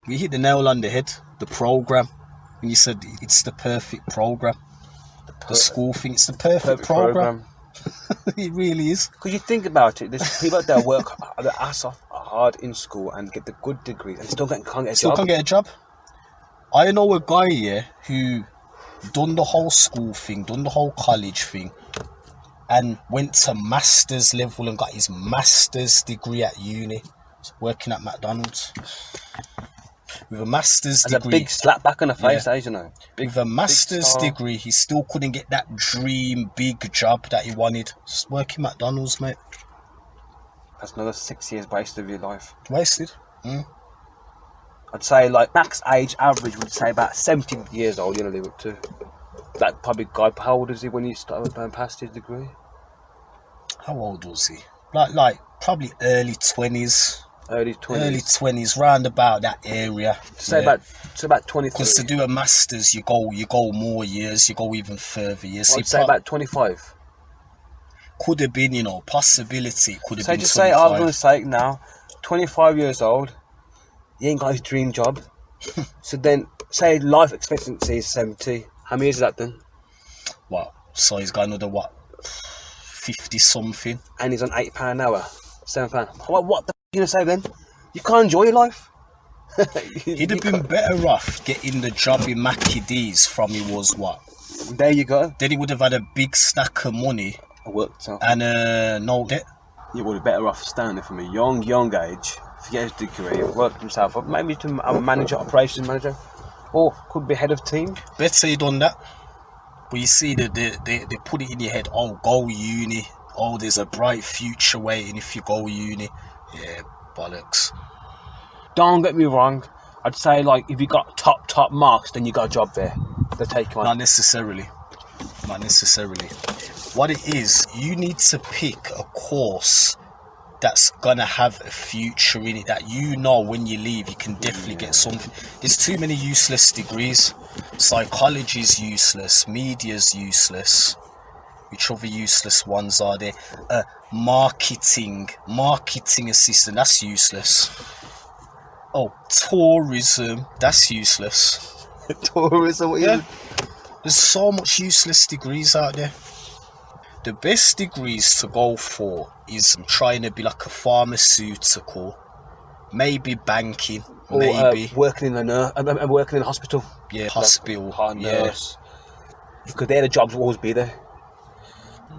You hit the nail on the head. The program. When you said it's the perfect program. The school thing, it's the perfect program. It really is. Because you think about it, there's people that work their ass off hard in school and get the good degrees and can't get a job. I know a guy here who done the whole school thing, done the whole college thing, and went to master's level and got his master's degree at uni, working at McDonald's. With a master's degree. And a big slap back in the face, you know. With a master's degree, he still couldn't get that dream big job that he wanted. Just working McDonald's, mate. That's another 6 years wasted of your life. Wasted. I'd say like max age average would say about 70 years old, you know, live up to. That probably guy, how old was he when he started going past his degree? How old was he? Like probably early 20s. Early 20s, round about that area. Say about 23. Because to do a masters, you go more years, you go even further years. I'd say about 25. Could have been, possibility. Could have been 25. Just say, I'm going to say now, 25 years old, he ain't got his dream job. So then, say life expectancy is 70. How many years is that then? What? So he's got another, 50 something? And he's on £8 an hour. £7. What the you gonna say then? You can't enjoy your life. He'd have been better off getting the job in Mackie D's from he was what? There you go. Then he would have had a big stack of money. Worked out. And no debt. He would have better off standing from a young age to get his degree, worked himself up, maybe to a manager, operations manager, or could be head of team. Better he done that. But you see, they put it in your head, oh, go uni. Oh, there's a bright future waiting if you go uni. Yeah, bollocks. Don't get me wrong. I'd say, like, if you got top marks, then you got a job there. They take you on. Not necessarily. What it is, you need to pick a course that's gonna have a future in it, that when you leave you can definitely get something. There's too many useless degrees. Psychology's useless, media's useless. Which other useless ones are there? Marketing assistant, that's useless. Oh, tourism, that's useless. Tourism, yeah. There's so much useless degrees out there. The best degrees to go for is trying to be like a pharmaceutical, maybe banking, or maybe working in a hospital. Yeah, hospital. Nurse. Because they're the jobs will always be there.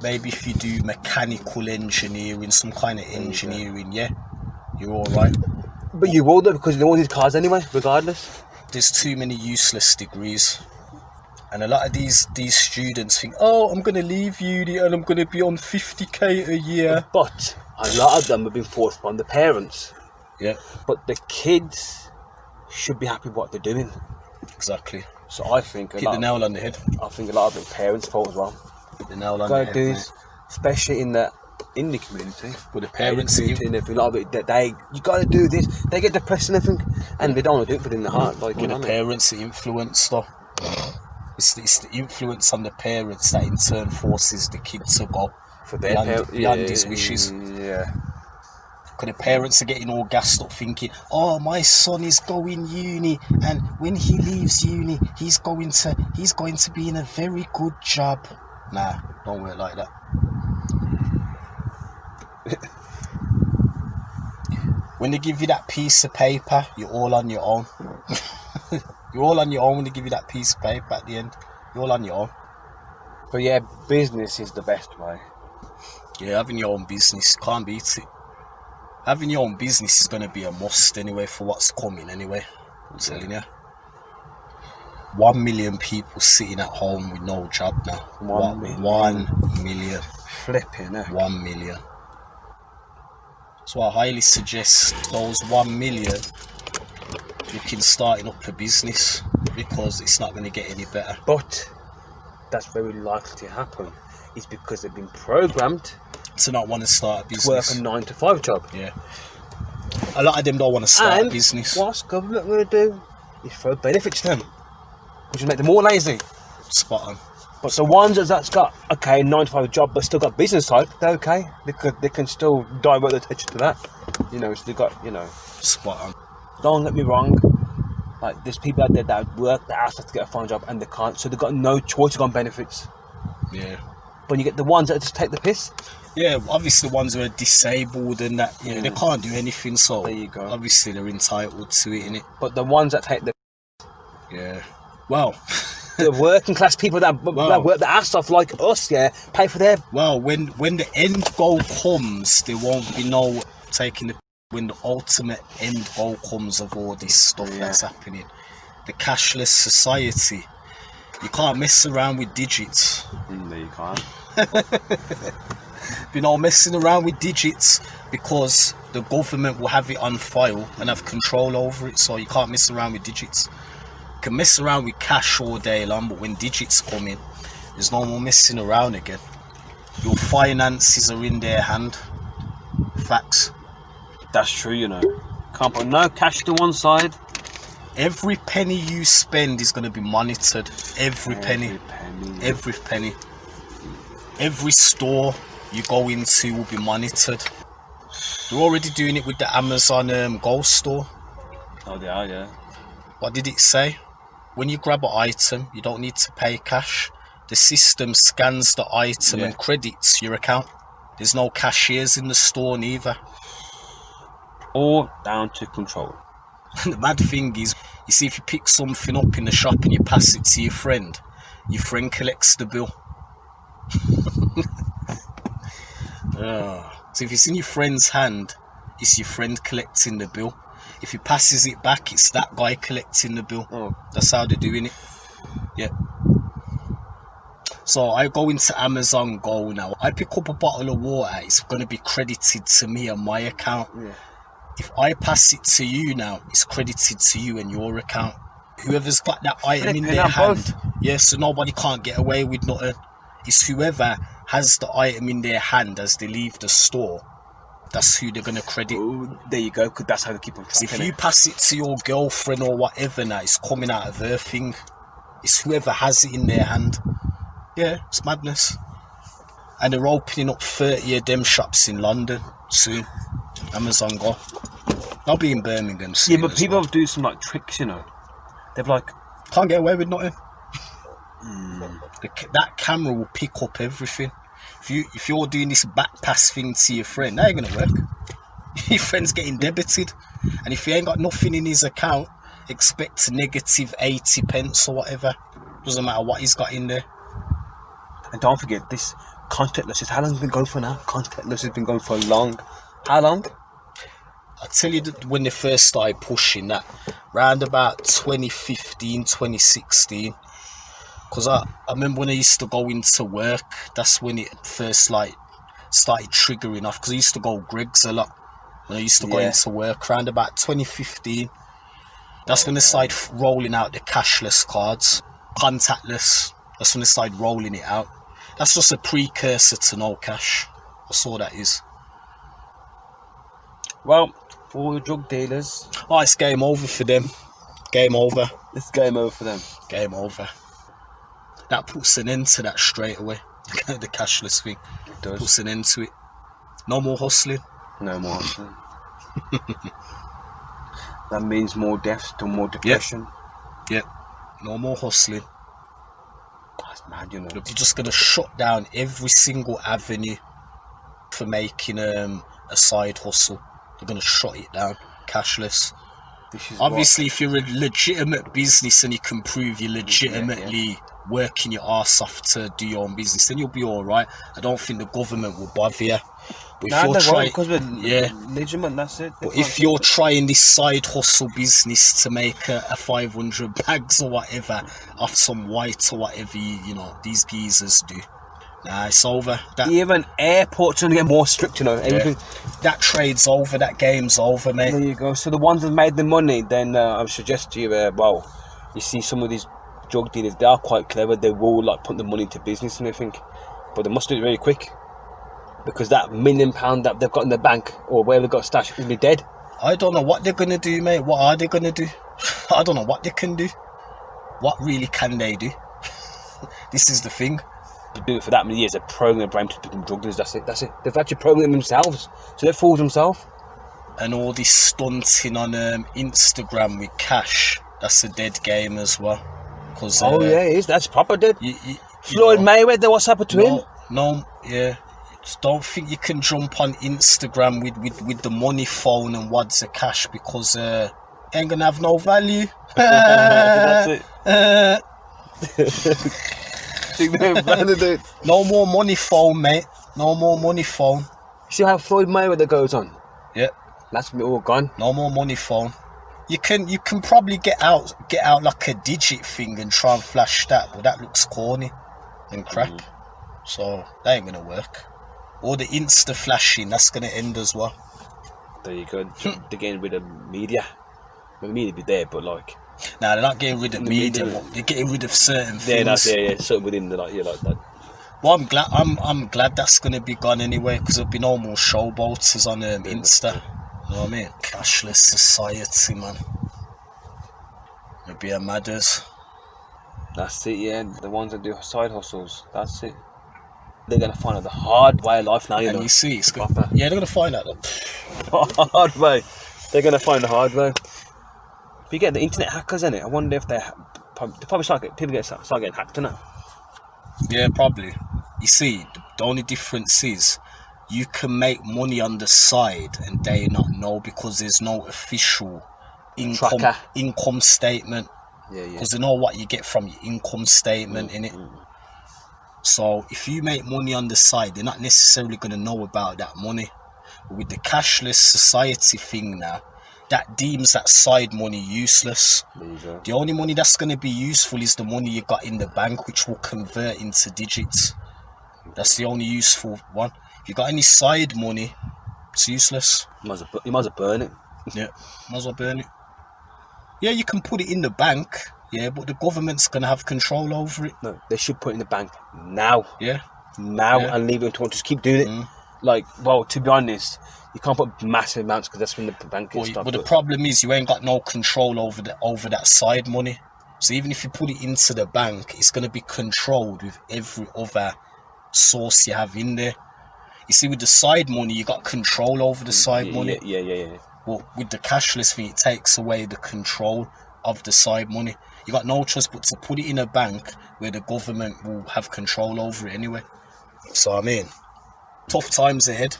Maybe if you do mechanical engineering, some kind of engineering, you're all right. But you will though, because you know all these cars anyway, regardless. There's too many useless degrees. And a lot of these students think, oh, I'm going to leave uni and I'm going to be on 50k a year. But a lot of them have been forced upon the parents. Yeah. But the kids should be happy with what they're doing. Exactly. So I think hit the nail on the head. I think a lot of it parents' fault as well. Hit the nail on the head. Do this, especially in the community. With the parents and everything, a lot of it, you got to do this. They get depressed and everything, and they don't want to do it, but in the heart, like with the parents, the influence though. It's the influence on the parents that in turn forces the kid to go for their beyond his wishes. Yeah. Because the parents are getting all gassed up thinking, oh, my son is going uni, and when he leaves uni, he's going to be in a very good job. Nah, don't work like that. When they give you that piece of paper, you're all on your own. You're all on your own when they give you that piece of paper at the end. You're all on your own. But yeah, business is the best way. Yeah, having your own business, can't beat it. Having your own business is going to be a must anyway for what's coming anyway. I'm telling you. 1 million people sitting at home with no job now. 1 million. Flipping, eh? 1 million. So I highly suggest those 1 million looking starting up a business, because it's not going to get any better. But that's very likely to happen. It's because they've been programmed to not want to start a business. To work a 9-to-5 job. Yeah. A lot of them don't want to start a business. What's government going to do? Is throw benefits to them, which will make them more lazy. Spot on. But the ones that's got, a 9-to-5 job but still got business type, they're okay. They can still divert their attention to that. So they've got, Spot on. Don't get me wrong, Like, there's people out there that work their ass off to get a fine job and they can't, so they've got no choice to go on benefits. Yeah. But you get the ones that just take the piss. Yeah, obviously the ones who are disabled and that, they can't do anything, so there you go. Obviously they're entitled to it, innit? But the ones that take the yeah. Well, the working class people that work their ass off like us, pay for their... Well, when the end goal comes, there won't be no taking the... When the ultimate end goal comes of all this stuff that's happening. The cashless society. You can't mess around with digits. No, you can't. You're not messing around with digits because the government will have it on file and have control over it, so you can't mess around with digits. You can mess around with cash all day long, but when digits come in, there's no more messing around again. Your finances are in their hand. Facts. That's true, you know. Can't put no cash to one side. Every penny you spend is going to be monitored. Every penny. Every penny. Every store you go into will be monitored. They're already doing it with the Amazon Go store. Oh, they are, yeah. What did it say? When you grab an item, you don't need to pay cash. The system scans the item and credits your account. There's no cashiers in the store neither. All down to control. The mad thing is, you see, if you pick something up in the shop and you pass it to your friend collects the bill. So if it's in your friend's hand, it's your friend collecting the bill. If he passes it back, it's that guy collecting the bill. That's how they're doing it. Yeah. So I go into Amazon Go now. I pick up a bottle of water, it's going to be credited to me on my account. If I pass it to you now, it's credited to you and your account. Whoever's got that item in their hand, so nobody can't get away with nothing. It's whoever has the item in their hand as they leave the store. That's who they're going to credit. Oh, there you go, because that's how they keep on tracking If you pass it to your girlfriend or whatever now, it's coming out of her thing. It's whoever has it in their hand. Yeah, it's madness. And they're opening up 30 of them shops in London soon. Amazon Go. I'll be in Birmingham soon. Yeah, but people do some like tricks, you know. They're like, can't get away with nothing. That camera will pick up everything. If you're doing this back pass thing to your friend, that ain't gonna work. Your friend's getting debited, and if he ain't got nothing in his account, expect negative 80 pence or whatever. Doesn't matter what he's got in there. And don't forget, this contactless, how long has it been going for now? Contactless has been going for long. How long? I tell you that when they first started pushing that, round about 2015, 2016, because I remember when I used to go into work, that's when it first started triggering off, because I used to go Greg's a lot when I used to go into work, round about 2015. That's when they started rolling out the cashless cards, contactless. That's when they started rolling it out. That's just a precursor to no cash. That's all that is. Well, for all the drug dealers, it's game over for them. Game over. It's game over for them. Game over. That puts an end to that straight away. The cashless thing. It does. Puts an end to it. No more hustling. No more hustling. That means more deaths to more depression. Yep. No more hustling. That's mad, you know. They're just going to shut down every single avenue for making a side hustle. They're going to shut it down. Cashless. Obviously, if you're a legitimate business and you can prove you're legitimately working your arse off to do your own business, then you'll be all right. I don't think the government will bother you. But if you're trying, because we're legitimate, that's it. But if you're trying this side hustle business to make a 500 bags or whatever off some white or whatever, you know, these geezers do. Nah, it's over. Even airports are going to get more strict, you know. Everything. That trade's over, that game's over, mate. There you go. So the ones that made the money, then I would suggest to you, you see some of these drug dealers, they are quite clever. They will like put the money into business and everything, but they must do it very quick, because that £1 million that they've got in the bank or where they've got stashed will be dead. I don't know what they're going to do, mate. What are they going to do? I don't know what they can do. What really can they do? This is the thing. To do it for that many years, they're programming their brain to become drug dealers. That's it. They've actually programmed themselves, so they're fools themselves. And all this stunting on Instagram with cash, That's a dead game as well. Cause, Oh yeah, it is. That's proper dead. you Floyd know, Mayweather, what's happened to him? yeah. Just don't think you can jump on Instagram with the money phone and wads of cash because ain't gonna have no value. That's it. No more money phone, mate. No more money phone. See how Floyd Mayweather goes on? Yeah. That's me all gone. No more money phone. You can probably get out like a digit thing and try and flash that, but that looks corny and crap. So that ain't gonna work. Or the Insta flashing, that's gonna end as well. There you go. They're getting rid of media. Well, the media be there, but like. Nah, they're not getting rid of media. They're getting rid of certain things. Yeah, that's certain within the like that. Well, I'm glad that's gonna be gone anyway, because there'll be no more showboaters on Insta. You know what I mean? Cashless society, man. It'd be a matters. That's it, yeah. The ones that do side hustles, that's it. They're gonna find out the hard way of life now, you know. You see, it's good. Yeah, they're gonna find out that. Hard way. They're gonna find the hard way. But you get the internet hackers in it. I wonder if they probably start getting hacked, innit? Yeah, probably. You see, the only difference is you can make money on the side and they not know because there's no official income statement. Yeah. Because they know what you get from your income statement in it. So if you make money on the side, they're not necessarily going to know about that money. But with the cashless society thing now, that deems that side money useless. There you go. The only money that's going to be useful is the money you got in the bank, which will convert into digits. That's the only useful one. If you got any side money, it's useless. You might as well burn it. Yeah, might as well burn it. Yeah, you can put it in the bank, yeah, but the government's going to have control over it. No, they should put it in the bank now. Yeah. And leave it until just keep doing it. Like, well, to be honest, you can't put massive amounts because that's when the bank is stuff. But the problem is you ain't got no control over that side money. So even if you put it into the bank, it's going to be controlled with every other source you have in there. You see, with the side money, you got control over the side money. Yeah. Well, with the cashless thing, it takes away the control of the side money. You got no choice but to put it in a bank where the government will have control over it anyway. So I mean, tough times ahead.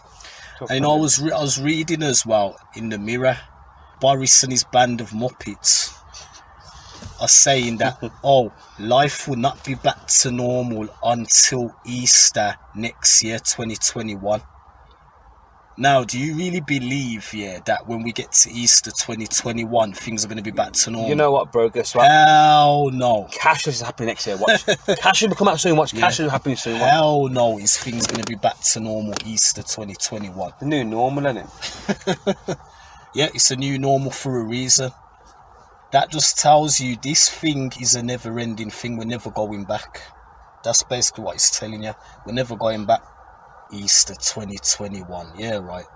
And I was reading as well in the Mirror, Boris and his band of Muppets are saying that life will not be back to normal until Easter next year, 2021. Now, do you really believe, that when we get to Easter 2021, things are going to be back to normal? You know what, bro? Guess what? Hell no. Cashless is happening next year. Watch. Cashless will come out soon. Watch. Cashless is happening soon. Watch. Hell no. Is things going to be back to normal Easter 2021? The new normal, isn't it? Yeah, it's a new normal for a reason. That just tells you this thing is a never-ending thing. We're never going back. That's basically what it's telling you. We're never going back. Easter 2021. Yeah, right.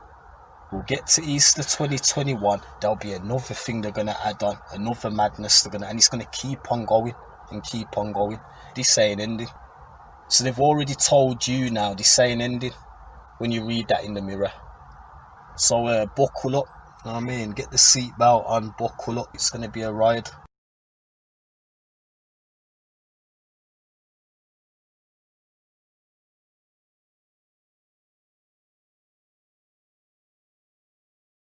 We'll get to Easter 2021. There'll be another thing they're going to add on. Another madness and it's going to keep on going and keep on going. This ain't ending. So they've already told you now this ain't ending when you read that in the Mirror. So buckle up. You know what I mean? Get the seatbelt on, buckle up. It's going to be a ride.